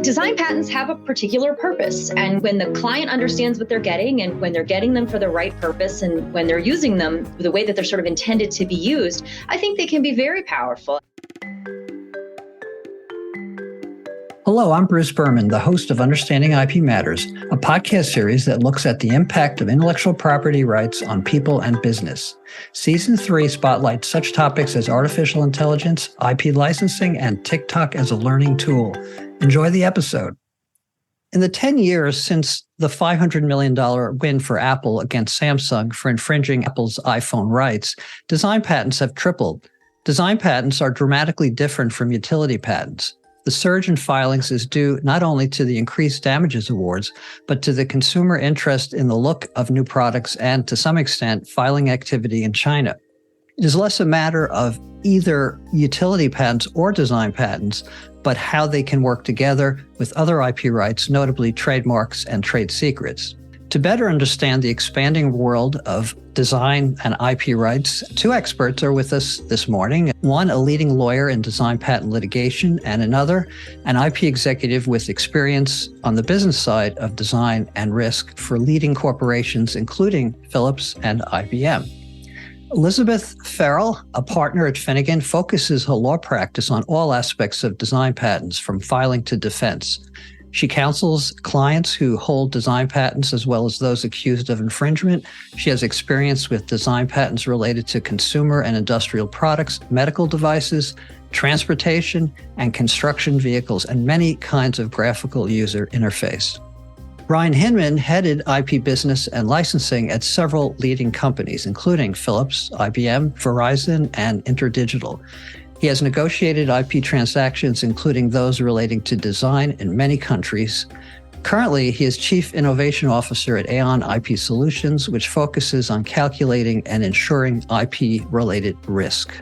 Design patents have a particular purpose, and when the client understands what they're getting and when they're getting them for the right purpose and when they're using them the way that they're sort of intended to be used, I think they can be very powerful. Hello, I'm Bruce Berman, the host of Understanding IP Matters, a podcast series that looks at the impact of intellectual property rights on people and business. Season 3 spotlights such topics as artificial intelligence, IP licensing, and TikTok as a learning tool. Enjoy the episode. In the 10 years since the $500 million win for Apple against Samsung for infringing Apple's iPhone rights, design patents have tripled. Design patents are dramatically different from utility patents. The surge in filings is due not only to the increased damages awards, but to the consumer interest in the look of new products and, to some extent, filing activity in China. It is less a matter of either utility patents or design patents, but how they can work together with other IP rights, notably trademarks and trade secrets. To better understand the expanding world of design and IP rights, two experts are with us this morning. One, a leading lawyer in design patent litigation, and another, an IP executive with experience on the business side of design and risk for leading corporations, including Philips and IBM. Elizabeth Farrell, a partner at Finnegan, focuses her law practice on all aspects of design patents, from filing to defense. She counsels clients who hold design patents as well as those accused of infringement. She has experience with design patents related to consumer and industrial products, medical devices, transportation, and construction vehicles, and many kinds of graphical user interface. Brian Hinman headed IP business and licensing at several leading companies, including Philips, IBM, Verizon, and InterDigital. He has negotiated IP transactions, including those relating to design in many countries. Currently, he is Chief Innovation Officer at Aon IP Solutions, which focuses on calculating and ensuring IP-related risk.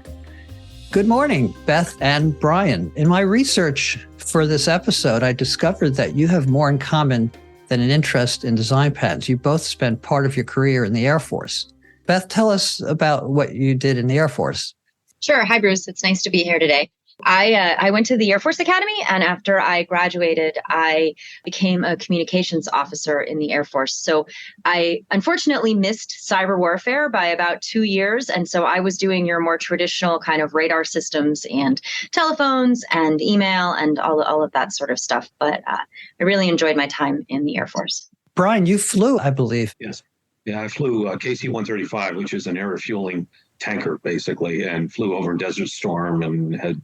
Good morning, Beth and Brian. In my research for this episode, I discovered that you have more in common than an interest in design patents. You both spent part of your career in the Air Force. Beth, tell us about what you did in the Air Force. Sure. Hi, Bruce. It's nice to be here today. I went to the Air Force Academy, and after I graduated, I became a communications officer in the Air Force. So I unfortunately missed cyber warfare by about 2 years. And so I was doing your more traditional kind of radar systems and telephones and email and all of that sort of stuff. But I really enjoyed my time in the Air Force. Brian, you flew, I believe. Yes. Yeah, I flew KC-135, which is an air refueling tanker, basically, and flew over in Desert Storm and had,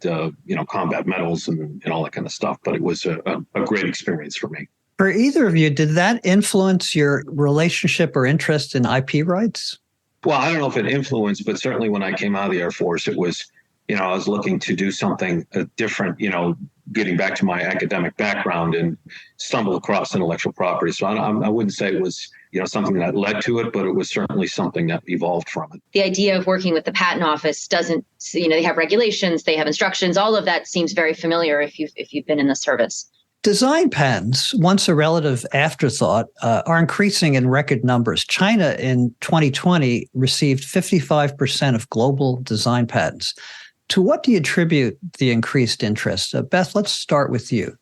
combat medals and all that kind of stuff. But it was a great experience for me. For either of you, did that influence your relationship or interest in IP rights? Well, I don't know if it influenced, but certainly when I came out of the Air Force, it was, I was looking to do something different, getting back to my academic background, and stumbled across intellectual property. So I wouldn't say it was, something that led to it, but it was certainly something that evolved from it. The idea of working with the patent office doesn't, they have regulations, they have instructions, all of that seems very familiar if you've been in the service. Design patents, once a relative afterthought, are increasing in record numbers. China in 2020 received 55% of global design patents. To what do you attribute the increased interest? Beth, let's start with you.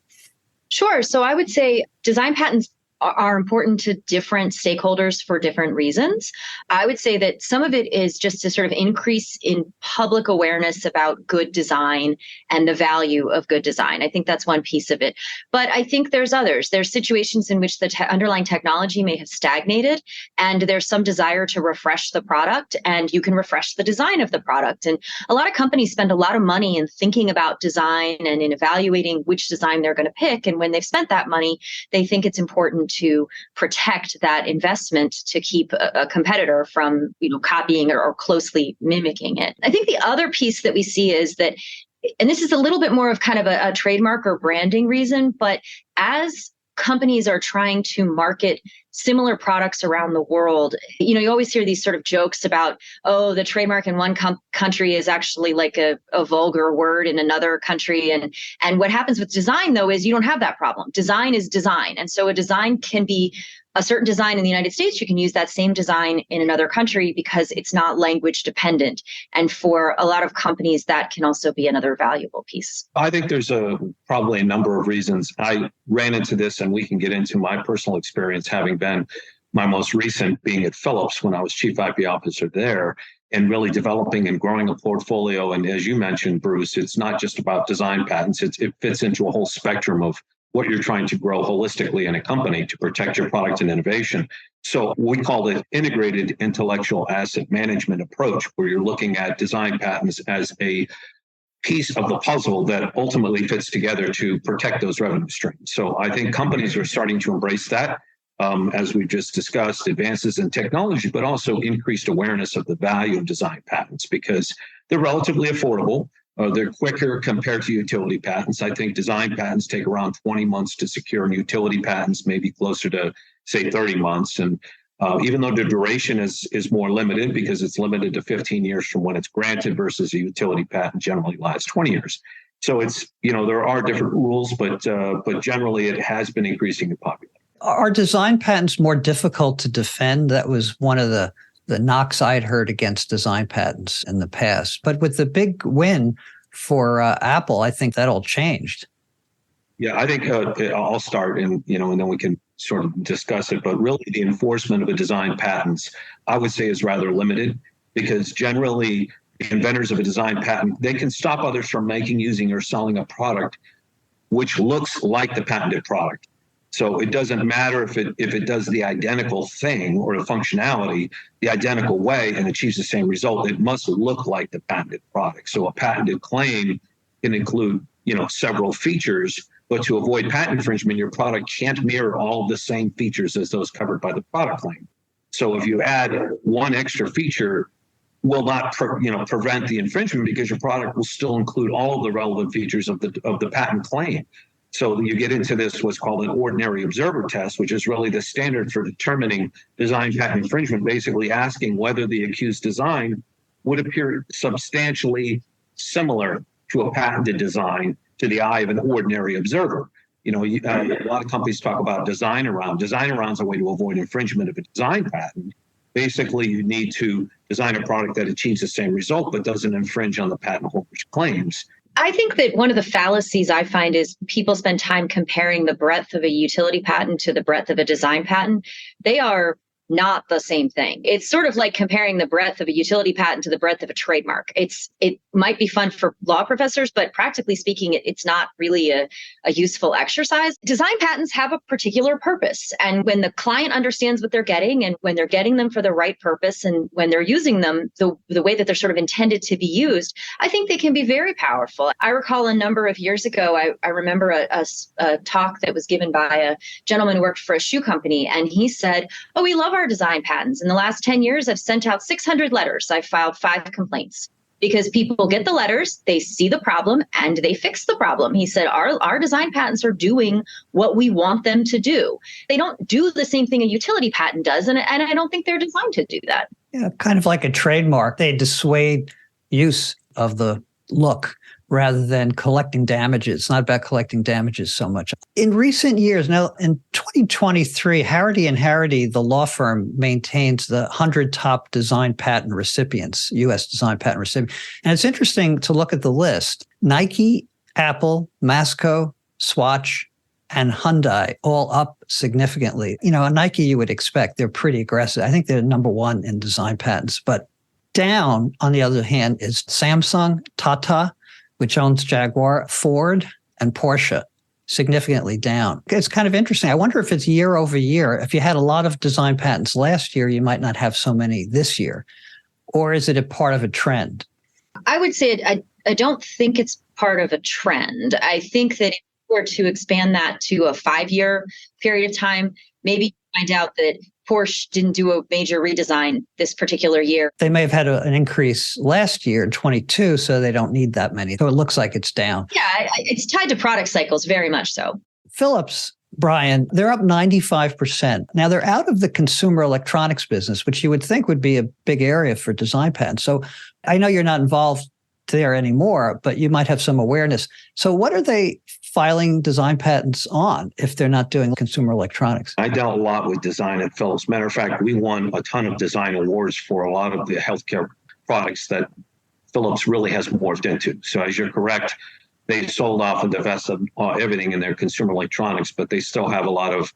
Sure. So I would say design patents are important to different stakeholders for different reasons. I would say that some of it is just to sort of increase in public awareness about good design and the value of good design. I think that's one piece of it. But I think there's others. There's situations in which the underlying technology may have stagnated, and there's some desire to refresh the product, and you can refresh the design of the product. And a lot of companies spend a lot of money in thinking about design and in evaluating which design they're going to pick. And when they've spent that money, they think it's important to protect that investment to keep a competitor from, copying or closely mimicking it. I think the other piece that we see is that, and this is a little bit more of kind of a trademark or branding reason, but as companies are trying to market similar products around the world. You always hear these sort of jokes about, oh, the trademark in one country is actually like a vulgar word in another country. And what happens with design, though, is you don't have that problem. Design is design. And so a design can be a certain design in the United States. You can use that same design in another country because it's not language dependent. And for a lot of companies, that can also be another valuable piece. I think there's probably a number of reasons. I ran into this, and we can get into my personal experience, having been my most recent being at Philips when I was chief IP officer there, and really developing and growing a portfolio. And as you mentioned, Bruce, it's not just about design patents. It fits into a whole spectrum of what you're trying to grow holistically in a company to protect your product and innovation. So we call it integrated intellectual asset management approach, where you're looking at design patents as a piece of the puzzle that ultimately fits together to protect those revenue streams. So I think companies are starting to embrace that, as we've just discussed, advances in technology, but also increased awareness of the value of design patents because they're relatively affordable. They're quicker compared to utility patents. I think design patents take around 20 months to secure, and utility patents maybe closer to, say, 30 months. And even though the duration is more limited because it's limited to 15 years from when it's granted versus a utility patent generally lasts 20 years. So it's, there are different rules, but generally it has been increasing in popularity. Are design patents more difficult to defend? That was one of the knocks I'd heard against design patents in the past. But with the big win for Apple, I think that all changed. Yeah, I think I'll start and then we can sort of discuss it. But really the enforcement of a design patents, I would say, is rather limited because generally the inventors of a design patent, they can stop others from making, using, or selling a product which looks like the patented product. So it doesn't matter if it does the identical thing or the functionality the identical way and achieves the same result. It must look like the patented product. So a patented claim can include, several features, but to avoid patent infringement, your product can't mirror all of the same features as those covered by the product claim. So if you add one extra feature, will not prevent the infringement because your product will still include all of the relevant features of the patent claim. So you get into this what's called an ordinary observer test, which is really the standard for determining design patent infringement, basically asking whether the accused design would appear substantially similar to a patented design to the eye of an ordinary observer. A lot of companies talk about design around. Design around is a way to avoid infringement of a design patent. Basically, you need to design a product that achieves the same result but doesn't infringe on the patent holder's claims. I think that one of the fallacies I find is people spend time comparing the breadth of a utility patent to the breadth of a design patent. They are not the same thing. It's sort of like comparing the breadth of a utility patent to the breadth of a trademark. It might be fun for law professors, but practically speaking, it's not really a useful exercise. Design patents have a particular purpose. And when the client understands what they're getting and when they're getting them for the right purpose and when they're using them the way that they're sort of intended to be used, I think they can be very powerful. I recall a number of years ago, I remember a talk that was given by a gentleman who worked for a shoe company. And he said, "Oh, we love our design patents. In the last 10 years, I've sent out 600 letters. I've filed 5 complaints because people get the letters, they see the problem, and they fix the problem." He said, our design patents are doing what we want them to do. They don't do the same thing a utility patent does, and I don't think they're designed to do that. Yeah, kind of like a trademark. They dissuade use of the look rather than collecting damages. It's not about collecting damages so much. In recent years, now in 2023, Harity & Harity, the law firm, maintains the 100 top design patent recipients, U.S. design patent recipients. And it's interesting to look at the list. Nike, Apple, Masco, Swatch, and Hyundai all up significantly. Nike you would expect. They're pretty aggressive. I think they're number 1 in design patents. But down, on the other hand, is Samsung, Tata, which owns Jaguar, Ford, and Porsche, significantly down. It's kind of interesting. I wonder if it's year over year. If you had a lot of design patents last year, you might not have so many this year. Or is it a part of a trend? I would say I don't think it's part of a trend. I think that if we were to expand that to a 5-year period of time, maybe find out that Porsche didn't do a major redesign this particular year. They may have had an increase last year in 22, so they don't need that many. So it looks like it's down. Yeah, it's tied to product cycles, very much so. Philips Brian, they're up 95%. Now they're out of the consumer electronics business, which you would think would be a big area for design patents. So I know you're not involved there anymore, but you might have some awareness. So what are they filing design patents on if they're not doing consumer electronics? I dealt a lot with design at Philips. Matter of fact, we won a ton of design awards for a lot of the healthcare products that Philips really has morphed into. So as you're correct, they sold off and divested everything in their consumer electronics, but they still have a lot of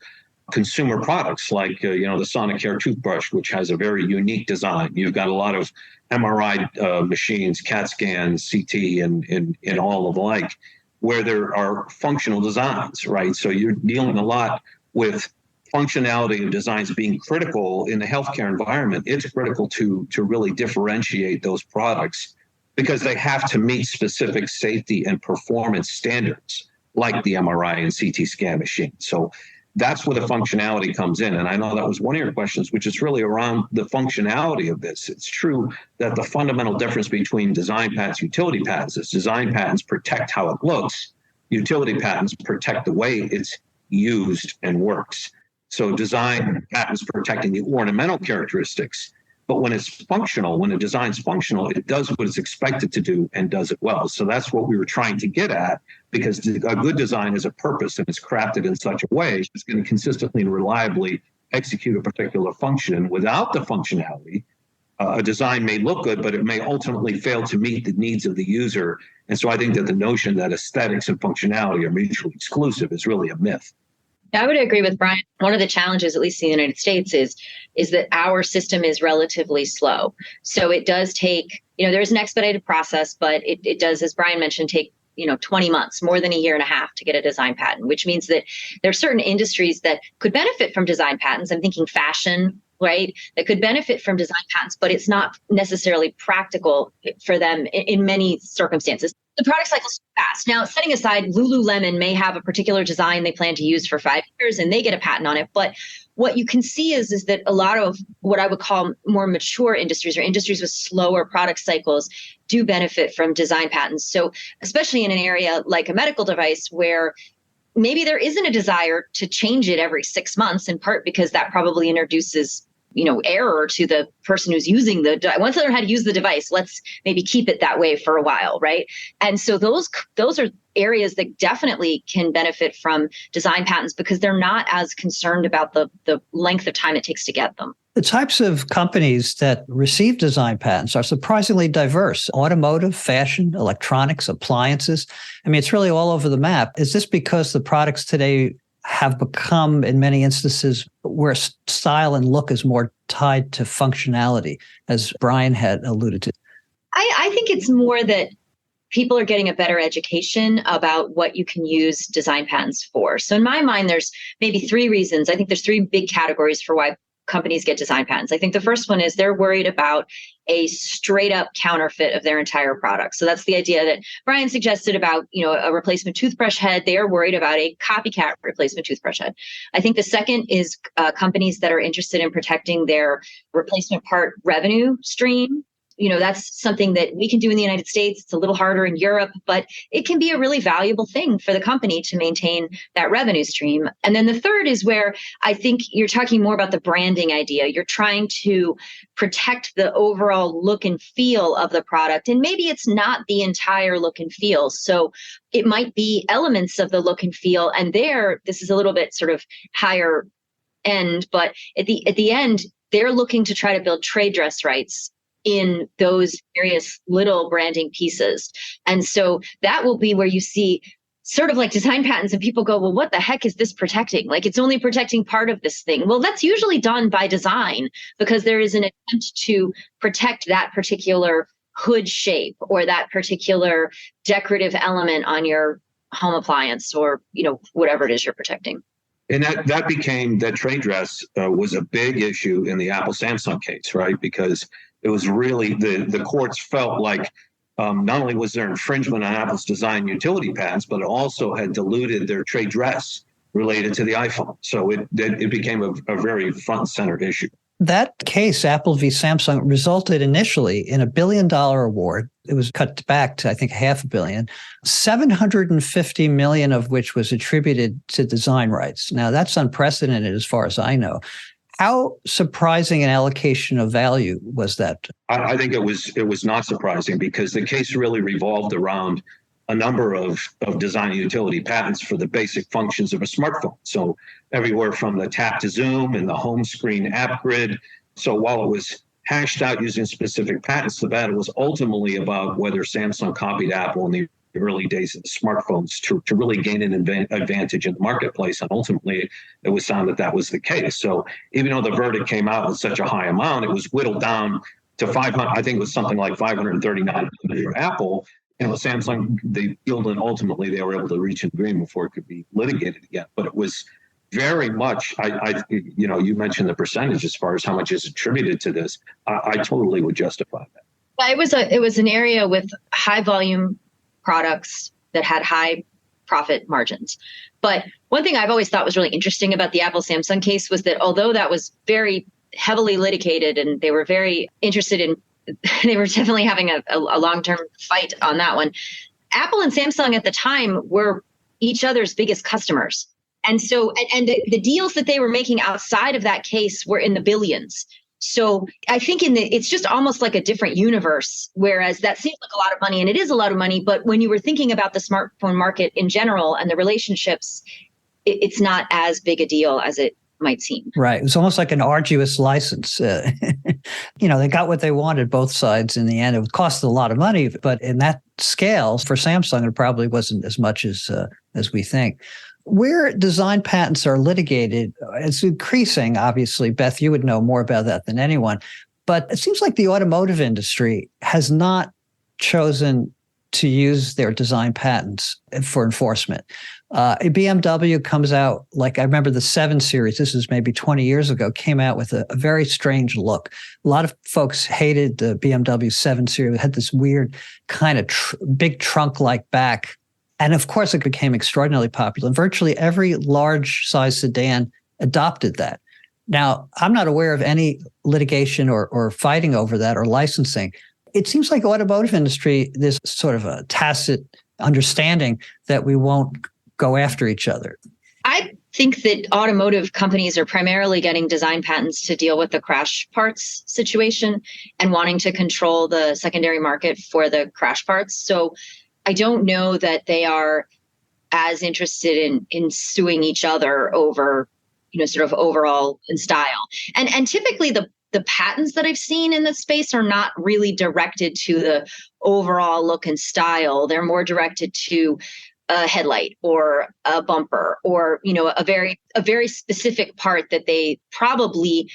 consumer products like, the Sonicare toothbrush, which has a very unique design. You've got a lot of MRI machines, CAT scans, CT, and all of the like, where there are functional designs, right? So you're dealing a lot with functionality of designs being critical in the healthcare environment. It's critical to really differentiate those products because they have to meet specific safety and performance standards like the MRI and CT scan machine. So that's where the functionality comes in. And I know that was one of your questions, which is really around the functionality of this. It's true that the fundamental difference between design patents and utility patents is design patents protect how it looks. Utility patents protect the way it's used and works. So design patents protecting the ornamental characteristics. But when it's functional, when a design's functional, it does what it's expected to do and does it well. So that's what we were trying to get at, because a good design has a purpose and it's crafted in such a way it's going to consistently and reliably execute a particular function. Without the functionality, a design may look good, but it may ultimately fail to meet the needs of the user. And so I think that the notion that aesthetics and functionality are mutually exclusive is really a myth. I would agree with Brian. One of the challenges, at least in the United States, is that our system is relatively slow. So it does take, there's an expedited process, but it does, as Brian mentioned, take 20 months, more than a year and a half to get a design patent, which means that there are certain industries that could benefit from design patents. I'm thinking fashion, right? That could benefit from design patents, but it's not necessarily practical for them in many circumstances. The product cycle is fast. Now, setting aside, Lululemon may have a particular design they plan to use for 5 years and they get a patent on it. But what you can see is that a lot of what I would call more mature industries or industries with slower product cycles do benefit from design patents. So especially in an area like a medical device where maybe there isn't a desire to change it every 6 months, in part because that probably introduces error to the person who's using the once they learn how to use the device, let's maybe keep it that way for a while, right? And so those are areas that definitely can benefit from design patents because they're not as concerned about the length of time it takes to get them. The types of companies that receive design patents are surprisingly diverse. Automotive, fashion, electronics, appliances. I mean, it's really all over the map. Is this because the products today have become, in many instances, where style and look is more tied to functionality, as Brian had alluded to? I think it's more that people are getting a better education about what you can use design patents for. So in my mind, there's maybe 3 reasons. I think there's 3 big categories for why companies get design patents. I think the first one is they're worried about a straight up counterfeit of their entire product. So that's the idea that Brian suggested about, a replacement toothbrush head. They are worried about a copycat replacement toothbrush head. I think the second is companies that are interested in protecting their replacement part revenue stream. That's something that we can do in the United States. It's a little harder in Europe, but it can be a really valuable thing for the company to maintain that revenue stream. And then the third is where I think you're talking more about the branding idea. You're trying to protect the overall look and feel of the product. And maybe it's not the entire look and feel. So it might be elements of the look and feel. And this is a little bit sort of higher end, but at the end, they're looking to try to build trade dress rights in those various little branding pieces. And so that will be where you see sort of like design patents and people go, well, what the heck is this protecting? Like it's only protecting part of this thing. Well, that's usually done by design because there is an attempt to protect that particular hood shape or that particular decorative element on your home appliance or, whatever it is you're protecting. And that became, that trade dress was a big issue in the Apple Samsung case, right? Because it was really, the courts felt like not only was there infringement on Apple's design utility patents, but it also had diluted their trade dress related to the iPhone. So it became a very front and center issue. That case, Apple v. Samsung, resulted initially in $1 billion award. It was cut back to, I think, $500 million, $750 million of which was attributed to design rights. Now, that's unprecedented as far as I know. How surprising an allocation of value was that? I think it was not surprising because the case really revolved around a number of design and utility patents for the basic functions of a smartphone. So everywhere from the tap to zoom and the home screen app grid. So while it was hashed out using specific patents, the battle was ultimately about whether Samsung copied Apple in the early days of the smartphones to really gain an advantage in the marketplace. And ultimately, it was found that that was the case. So even though the verdict came out with such a high amount, it was whittled down to 500, I think it was something like 539 for Apple. Samsung, they appealed, and ultimately they were able to reach an agreement before it could be litigated again. But it was very much, you mentioned the percentage as far as how much is attributed to this. I totally would justify that. It was an area with high volume products that had high profit margins. But one thing I've always thought was really interesting about the Apple Samsung case was that although that was very heavily litigated and they were very interested in, they were definitely having a long-term fight on that one. Apple and Samsung at the time were each other's biggest customers. And so, and the deals that they were making outside of that case were in the billions. So I think it's just almost like a different universe, whereas that seems like a lot of money, and it is a lot of money. But when you were thinking about the smartphone market in general and the relationships, it's not as big a deal as it might seem. Right. It was almost like an arduous license. They got what they wanted, both sides in the end. It cost a lot of money, but in that scale for Samsung, it probably wasn't as much as we think. Where design patents are litigated, it's increasing, obviously. Beth, you would know more about that than anyone. But it seems like the automotive industry has not chosen to use their design patents for enforcement. BMW comes out, like I remember the 7 Series, this is maybe 20 years ago, came out with a very strange look. A lot of folks hated the BMW 7 Series. It had this weird kind of big trunk-like back. And of course, it became extraordinarily popular. And virtually every large size sedan adopted that. Now, I'm not aware of any litigation or fighting over that or licensing. It seems like automotive industry, there's sort of a tacit understanding that we won't go after each other. I think that automotive companies are primarily getting design patents to deal with the crash parts situation and wanting to control the secondary market for the crash parts. So I don't know that they are as interested in suing each other over, sort of overall in style. And typically the patents that I've seen in this space are not really directed to the overall look and style. They're more directed to a headlight or a bumper or, a very specific part that they probably,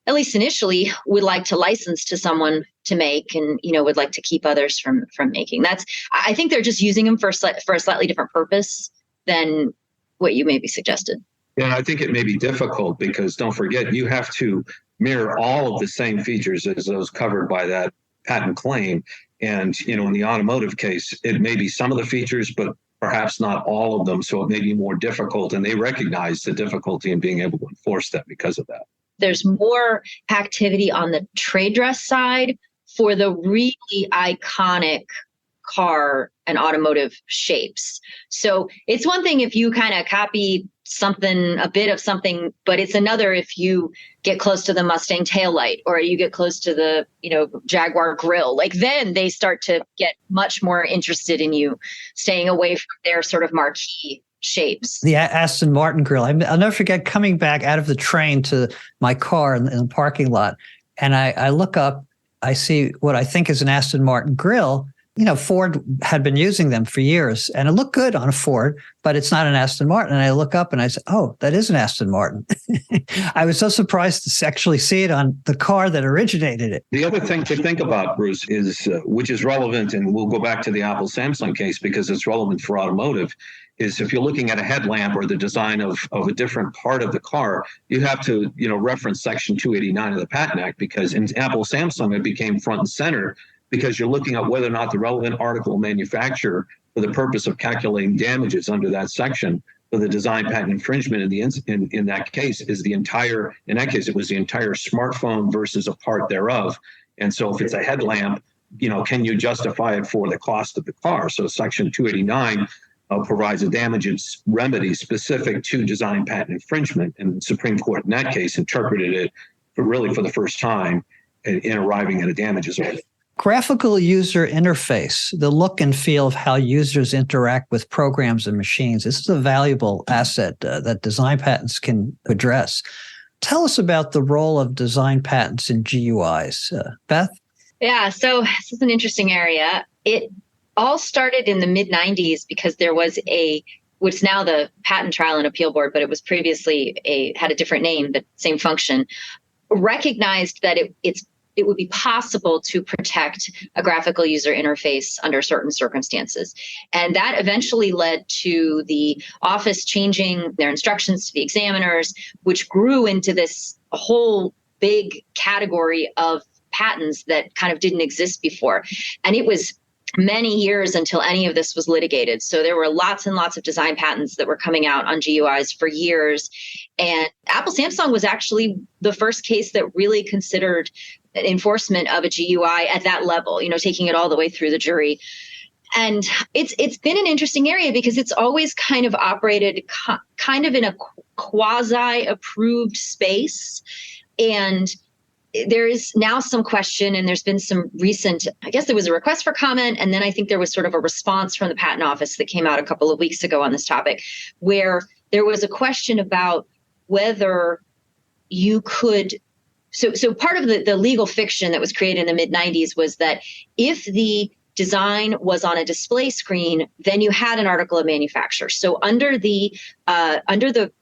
at least initially, would like to license to someone to make and, would like to keep others from making. I think they're just using them for a slightly different purpose than what you maybe suggested. Yeah, I think it may be difficult because don't forget, you have to mirror all of the same features as those covered by that patent claim. And, in the automotive case, it may be some of the features, but perhaps not all of them. So it may be more difficult. And they recognize the difficulty in being able to enforce that because of that. There's more activity on the trade dress side for the really iconic car and automotive shapes. So it's one thing if you kind of copy a bit of something, but it's another if you get close to the Mustang taillight or you get close to the, Jaguar grille. Like then they start to get much more interested in you staying away from their sort of marquee shapes. The Aston Martin grille. I'll never forget coming back out of the train to my car in the parking lot. And I look up, I see what I think is an Aston Martin grille. Ford had been using them for years and it looked good on a Ford, but it's not an Aston Martin. And I look up and I say, oh, that is an Aston Martin. I was so surprised to actually see it on the car that originated it. The other thing to think about, Bruce, is which is relevant, and we'll go back to the Apple Samsung case because it's relevant for automotive, is if you're looking at a headlamp or the design of a different part of the car, you have to, reference Section 289 of the Patent Act because in Apple Samsung, it became front and center because you're looking at whether or not the relevant article manufacturer for the purpose of calculating damages under that section But the design patent infringement in that case is in that case, it was the entire smartphone versus a part thereof. And so if it's a headlamp, can you justify it for the cost of the car? So Section 289 provides a damages remedy specific to design patent infringement. And the Supreme Court in that case interpreted it for the first time in arriving at a damages order. Graphical user interface, the look and feel of how users interact with programs and machines. This is a valuable asset that design patents can address. Tell us about the role of design patents in GUIs. Beth? Yeah, so this is an interesting area. It all started in the mid-90s because there was what's now the Patent Trial and Appeal Board, but it was previously had a different name, but same function, recognized that it would be possible to protect a graphical user interface under certain circumstances. And that eventually led to the office changing their instructions to the examiners, which grew into this whole big category of patents that kind of didn't exist before. And it was many years until any of this was litigated. So there were lots and lots of design patents that were coming out on GUIs for years. And Apple Samsung was actually the first case that really considered enforcement of a GUI at that level, taking it all the way through the jury. And it's been an interesting area because it's always kind of operated kind of in a quasi-approved space. And there is now some question, and there's been some recent, I guess there was a request for comment, and then I think there was sort of a response from the Patent Office that came out a couple of weeks ago on this topic, where there was a question about whether you could. So part of the legal fiction that was created in the mid-90s was that if the design was on a display screen, then you had an article of manufacture. So under the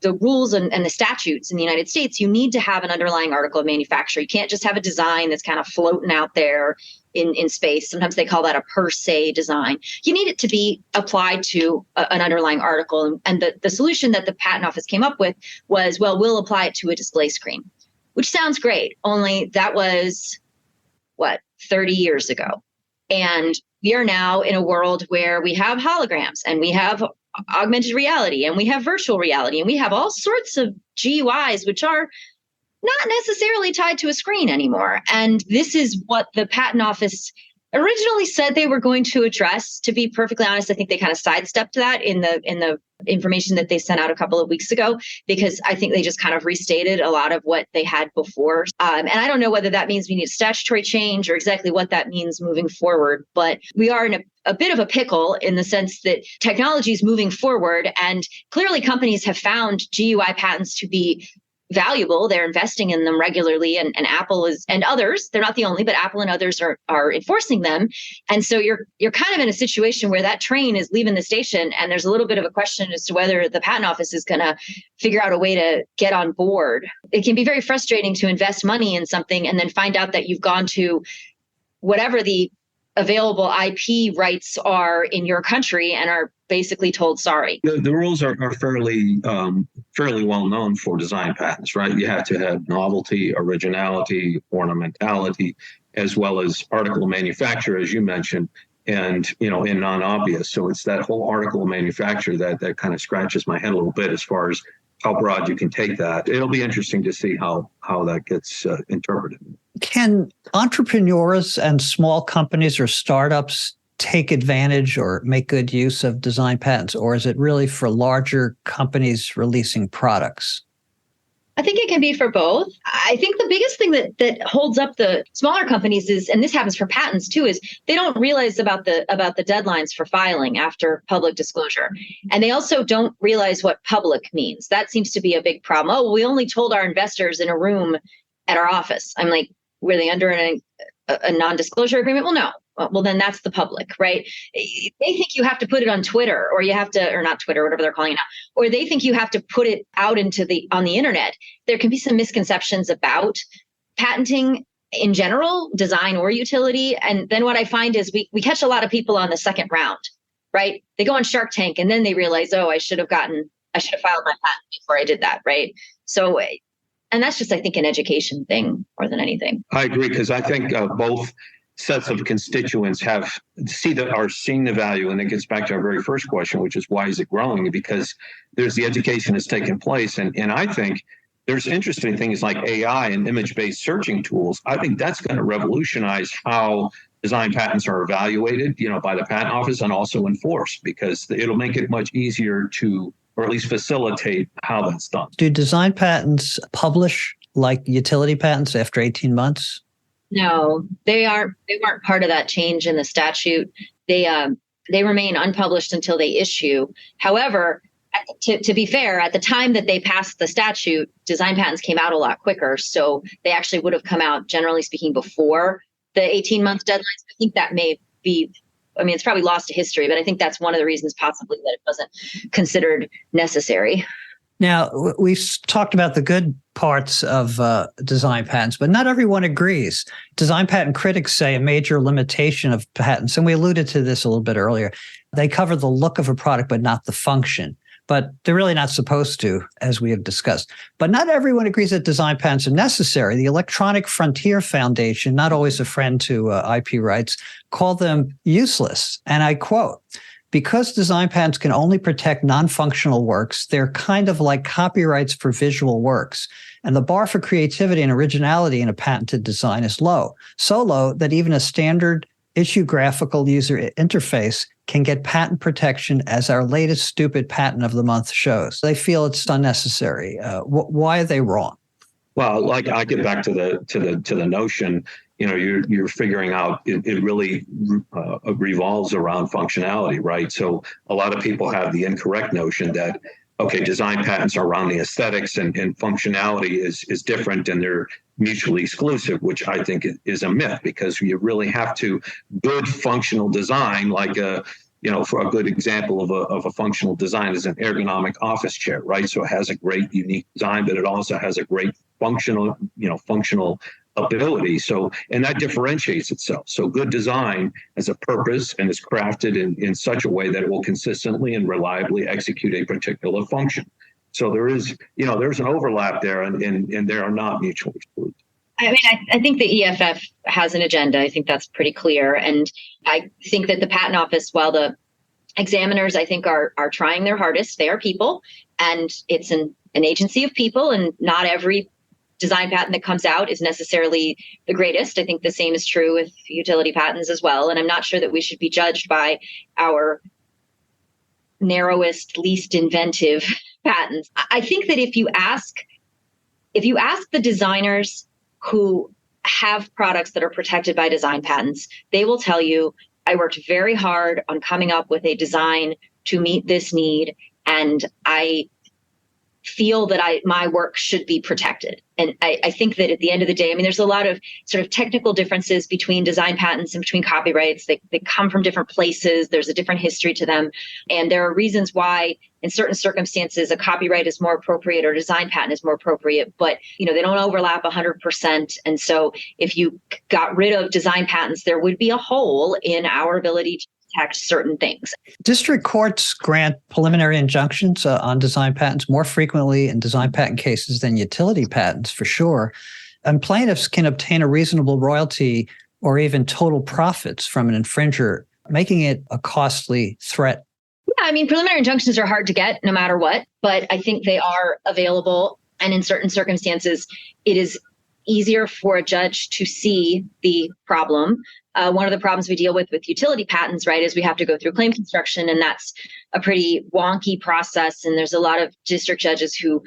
rules and the statutes in the United States, you need to have an underlying article of manufacture. You can't just have a design that's kind of floating out there in space. Sometimes they call that a per se design. You need it to be applied to an underlying article. And the solution that the Patent Office came up with was, well, we'll apply it to a display screen, which sounds great. Only that was, 30 years ago. And we are now in a world where we have holograms and we have augmented reality and we have virtual reality and we have all sorts of GUIs, which are not necessarily tied to a screen anymore. And this is what the Patent Office originally said they were going to address. To be perfectly honest, I think they kind of sidestepped that in the information that they sent out a couple of weeks ago, because I think they just kind of restated a lot of what they had before. And I don't know whether that means we need a statutory change or exactly what that means moving forward. But we are in a bit of a pickle in the sense that technology is moving forward, and clearly companies have found GUI patents to be valuable. They're investing in them regularly, and Apple is, and others, they're not the only, but Apple and others are enforcing them. And so you're kind of in a situation where that train is leaving the station, and there's a little bit of a question as to whether the Patent Office is going to figure out a way to get on board. It can be very frustrating to invest money in something and then find out that you've gone to whatever the available IP rights are in your country and are basically told sorry. The rules are fairly well known for design patents, right? You have to have novelty, originality, ornamentality, as well as article of manufacture, as you mentioned, and in non-obvious. So it's that whole article of manufacture that kind of scratches my head a little bit as far as how broad you can take that. It'll be interesting to see how that gets interpreted. Can entrepreneurs and small companies or startups take advantage or make good use of design patents, or is it really for larger companies releasing products? I think it can be for both. I think the biggest thing that holds up the smaller companies is, and this happens for patents too, is they don't realize about the deadlines for filing after public disclosure. And they also don't realize what public means. That seems to be a big problem. Oh, we only told our investors in a room at our office. I'm like, were they under a non-disclosure agreement? Well, no. Well, then that's the public, right? They think you have to put it on Twitter, or you have to, or not Twitter, whatever they're calling it now, or they think you have to put it out on the internet. There can be some misconceptions about patenting in general, design or utility. And then what I find is we catch a lot of people on the second round, right? They go on Shark Tank and then they realize, oh, I should have filed my patent before I did that, right? So, and that's just, I think, an education thing more than anything. I agree, because I think both sets of constituents are seeing the value. And it gets back to our very first question, which is why is it growing? Because there's the education that's taken place. And I think there's interesting things like AI and image-based searching tools. I think that's going to revolutionize how design patents are evaluated, by the patent office and also enforced, because it'll make it much easier to, or at least facilitate how that's done. Do design patents publish like utility patents after 18 months? No, they aren't. They weren't part of that change in the statute. They remain unpublished until they issue. However, to be fair, at the time that they passed the statute, design patents came out a lot quicker. So they actually would have come out, generally speaking, before the 18-month deadlines. I think that may be, it's probably lost to history, but I think that's one of the reasons possibly that it wasn't considered necessary. Now, we've talked about the good parts of design patents, but not everyone agrees. Design patent critics say a major limitation of patents, and we alluded to this a little bit earlier, they cover the look of a product, but not the function. But they're really not supposed to, as we have discussed. But not everyone agrees that design patents are necessary. The Electronic Frontier Foundation, not always a friend to IP rights, call them useless. And I quote, "Because design patents can only protect non-functional works, they're kind of like copyrights for visual works. And the bar for creativity and originality in a patented design is low. So low that even a standard issue graphical user interface can get patent protection, as our latest stupid patent of the month shows." They feel it's unnecessary. Why are they wrong? Well, like I get back to the notion, you're figuring out it really revolves around functionality, right? So a lot of people have the incorrect notion that, okay, design patents are around the aesthetics and functionality is different and they're mutually exclusive, which I think is a myth, because you really have to good functional design, like for a good example of a functional design is an ergonomic office chair, right? So it has a great unique design, but it also has a great functional ability. So, and that differentiates itself. So good design has a purpose and is crafted in such a way that it will consistently and reliably execute a particular function. So there's an overlap there, and they are not mutually exclusive. I think the EFF has an agenda. I think that's pretty clear. And I think that the Patent Office, while the examiners, I think, are trying their hardest, they are people, and it's an agency of people, and not every design patent that comes out is necessarily the greatest. I think the same is true with utility patents as well. And I'm not sure that we should be judged by our narrowest, least inventive patents. I think that if you ask the designers who have products that are protected by design patents, they will tell you, I worked very hard on coming up with a design to meet this need, and I feel that my work should be protected. And I think that at the end of the day, there's a lot of sort of technical differences between design patents and between copyrights. They come from different places. There's a different history to them. And there are reasons why in certain circumstances, a copyright is more appropriate or a design patent is more appropriate, but they don't overlap 100%. And so if you got rid of design patents, there would be a hole in our ability to protect certain things. District courts grant preliminary injunctions on design patents more frequently in design patent cases than utility patents, for sure. And plaintiffs can obtain a reasonable royalty or even total profits from an infringer, making it a costly threat. Yeah, preliminary injunctions are hard to get no matter what, but I think they are available. And in certain circumstances, it is easier for a judge to see the problem. One of the problems we deal with utility patents, right, is we have to go through claim construction, and that's a pretty wonky process. And there's a lot of district judges who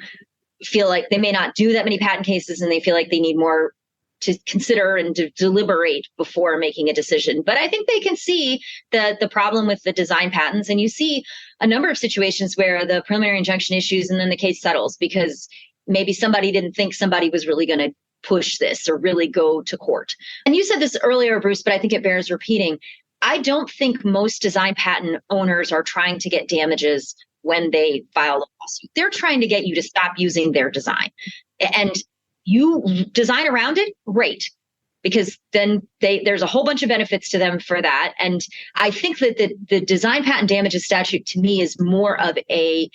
feel like they may not do that many patent cases, and they feel like they need more to consider and to deliberate before making a decision. But I think they can see the problem with the design patents, and you see a number of situations where the preliminary injunction issues and then the case settles because maybe somebody didn't think somebody was really going to push this or really go to court. And you said this earlier, Bruce, but I think it bears repeating. I don't think most design patent owners are trying to get damages when they file a lawsuit. They're trying to get you to stop using their design. And you design around it, great, because then there's a whole bunch of benefits to them for that. And I think that the design patent damages statute to me is more of a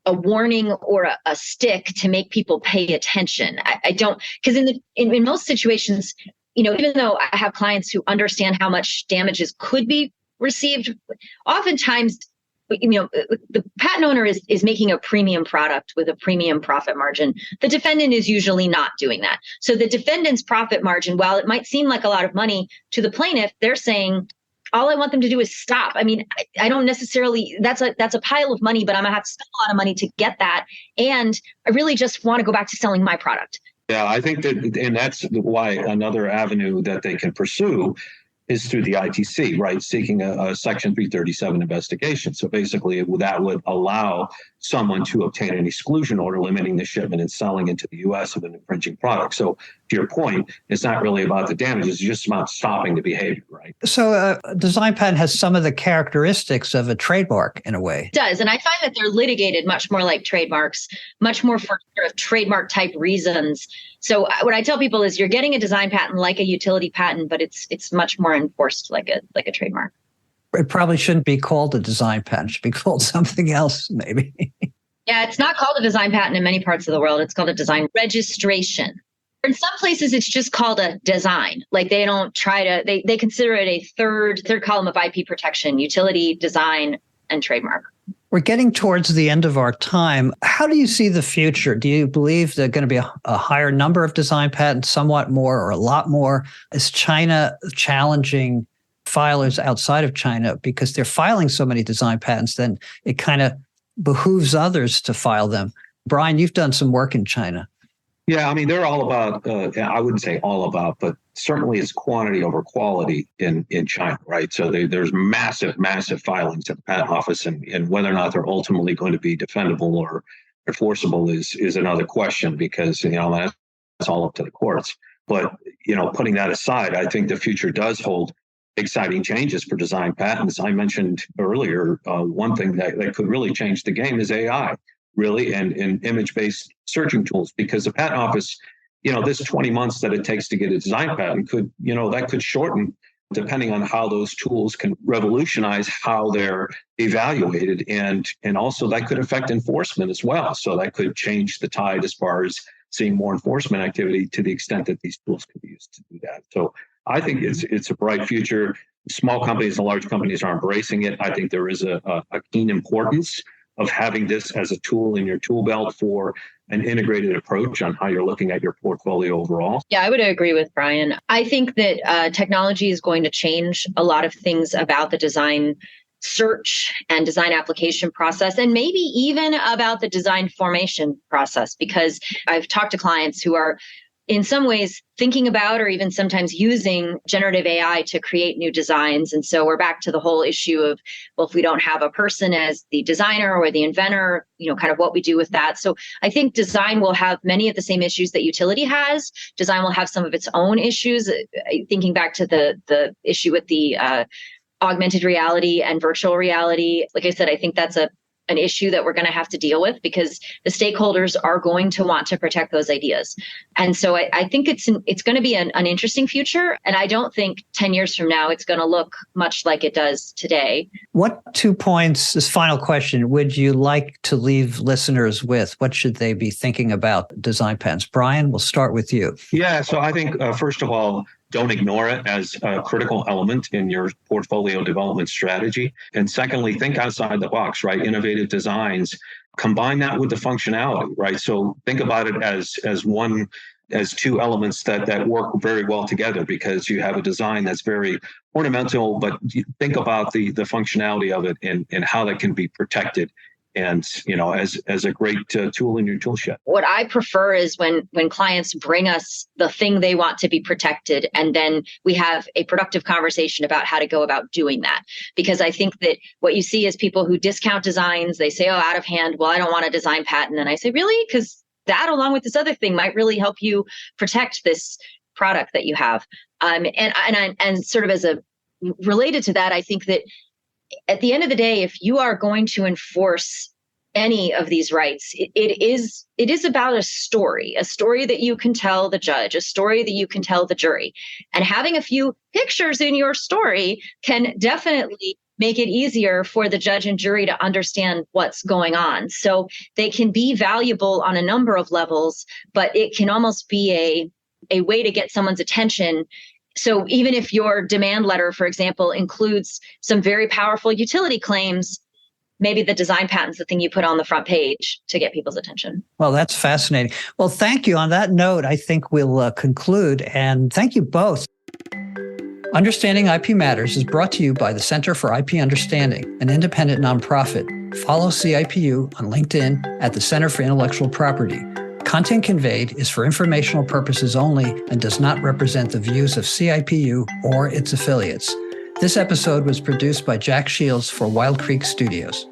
warning or a stick to make people pay attention. I don't, because in most situations, even though I have clients who understand how much damages could be received, oftentimes, the patent owner is making a premium product with a premium profit margin. The defendant is usually not doing that. So the defendant's profit margin, while it might seem like a lot of money to the plaintiff, they're saying, all I want them to do is stop. I mean, I don't necessarily, that's a pile of money, but I'm gonna have to spend a lot of money to get that. And I really just want to go back to selling my product. Yeah, I think that, and that's why another avenue that they can pursue is through the ITC, right? Seeking a Section 337 investigation. So basically, that would allow someone to obtain an exclusion order limiting the shipment and selling into the U.S. of an infringing product. So to your point, it's not really about the damages, it's just about stopping the behavior, right? So a design patent has some of the characteristics of a trademark in a way. It does. And I find that they're litigated much more like trademarks, much more for sort of trademark type reasons. So what I tell people is you're getting a design patent like a utility patent, but it's much more enforced like a trademark. It probably shouldn't be called a design patent. It should be called something else, maybe. Yeah, it's not called a design patent in many parts of the world. It's called a design registration. In some places, it's just called a design. Like they don't try to, they consider it a third column of IP protection: utility, design, and trademark. We're getting towards the end of our time. How do you see the future? Do you believe there's going to be a higher number of design patents, somewhat more or a lot more? Is China challenging filers outside of China because they're filing so many design patents? Then it kind of behooves others to file them. Brian, you've done some work in China. Yeah, I mean, they're all about, I wouldn't say all about, but certainly it's quantity over quality in China, right? So there's massive filings at the patent office, and whether or not they're ultimately going to be defendable or enforceable is another question, because, that's all up to the courts. But, putting that aside, I think the future does hold exciting changes for design patents. I mentioned earlier, one thing that could really change the game is AI. Really, and image-based searching tools, because the patent office, this 20 months that it takes to get a design patent could shorten, depending on how those tools can revolutionize how they're evaluated, and also that could affect enforcement as well. So that could change the tide as far as seeing more enforcement activity, to the extent that these tools can be used to do that. So I think it's a bright future. Small companies and large companies are embracing it. I think there is a keen importance of having this as a tool in your tool belt for an integrated approach on how you're looking at your portfolio overall. Yeah, I would agree with Brian. I think that technology is going to change a lot of things about the design search and design application process, and maybe even about the design formation process, because I've talked to clients who are in some ways thinking about or even sometimes using generative AI to create new designs. And so we're back to the whole issue of, well, if we don't have a person as the designer or the inventor, kind of what we do with that. So I think design will have many of the same issues that utility has. Design will have some of its own issues. Thinking back to the issue with the augmented reality and virtual reality, like I said, I think that's an issue that we're going to have to deal with, because the stakeholders are going to want to protect those ideas. And so I think it's going to be an interesting future. And I don't think 10 years from now, it's going to look much like it does today. What 2 points, this final question, would you like to leave listeners with? What should they be thinking about design patents? Brian, we'll start with you. Yeah, so I think, first of all, don't ignore it as a critical element in your portfolio development strategy. And secondly, think outside the box, right? Innovative designs, combine that with the functionality, right? So think about it as two elements that work very well together, because you have a design that's very ornamental, but you think about the functionality of it and how that can be protected, and as a great tool in your tool shed. What I prefer is when clients bring us the thing they want to be protected, and then we have a productive conversation about how to go about doing that. Because I think that what you see is people who discount designs. They say, oh, out of hand, well, I don't want a design patent. And I say, really? Because that, along with this other thing, might really help you protect this product that you have. And sort of as a related to that, I think that at the end of the day, if you are going to enforce any of these rights, it is about a story that you can tell the judge, a story that you can tell the jury. And having a few pictures in your story can definitely make it easier for the judge and jury to understand what's going on. So they can be valuable on a number of levels, but it can almost be a way to get someone's attention. So even if your demand letter, for example, includes some very powerful utility claims, maybe the design patent's the thing you put on the front page to get people's attention. Well, that's fascinating. Well, thank you. On that note, I think we'll conclude. And thank you both. Understanding IP Matters is brought to you by the Center for IP Understanding, an independent nonprofit. Follow CIPU on LinkedIn at the Center for Intellectual Property. Content conveyed is for informational purposes only and does not represent the views of CIPU or its affiliates. This episode was produced by Jack Shields for Wild Creek Studios.